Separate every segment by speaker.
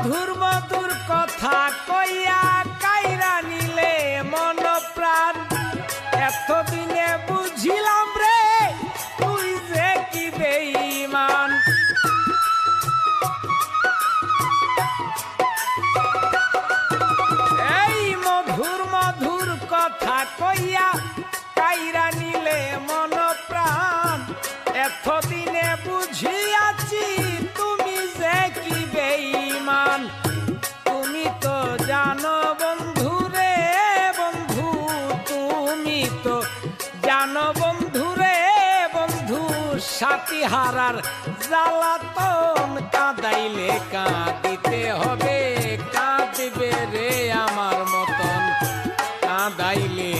Speaker 1: মধুর মধুর কথা কইয়া কাইরা নিলে মন প্রাণ এতদিনে বুঝিলাম রে তুই যে কি বেঈমান এই মধুর মধুর কথা কইয়া কাইরা নিলে মন প্রাণ এতদিনে বুঝিয়াছি তুমি যে কি বেঈমান তুমি তো জানো বন্ধু রে বন্ধু তুমি তো জানো বন্ধু রে বন্ধু সাথী হারার জ্বালাতন কাঁদাইলে কাঁদিতে হবে কাঁদিবে রে আমার মতন কাঁদাইলে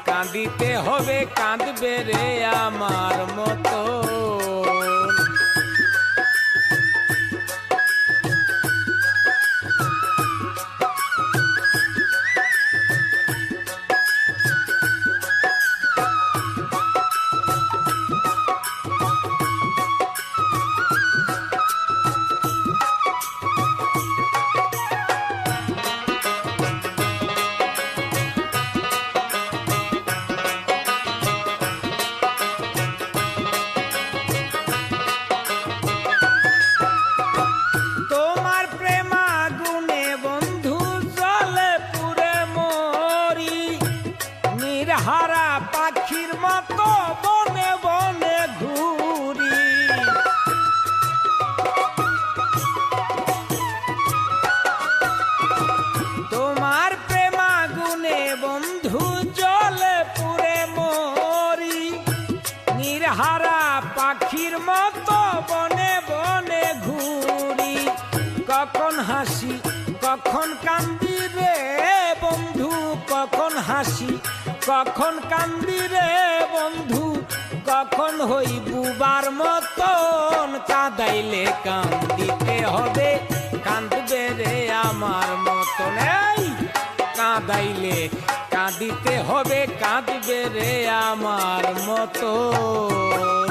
Speaker 1: কাঁদিতে হবে কাঁদবে রে আমার মতন হারা পাখির মতো বনে বনে ঘুরি তোমার প্রেমাগুনে বন্ধু জলে পুরে মরি নির্হারা পাখির মতো বনে বনে ঘুরি কখন হাসি কখন কান্দি রে বন্ধু কখন হাসি কখন কান্দি রে বন্ধু কখন হই বুবার মতন কাঁদাইলে কান্দিতে হবে কাঁদবে রে আমার মতন এই কাঁদাইলে কাঁদিতে হবে কাঁদবে রে আমার মতন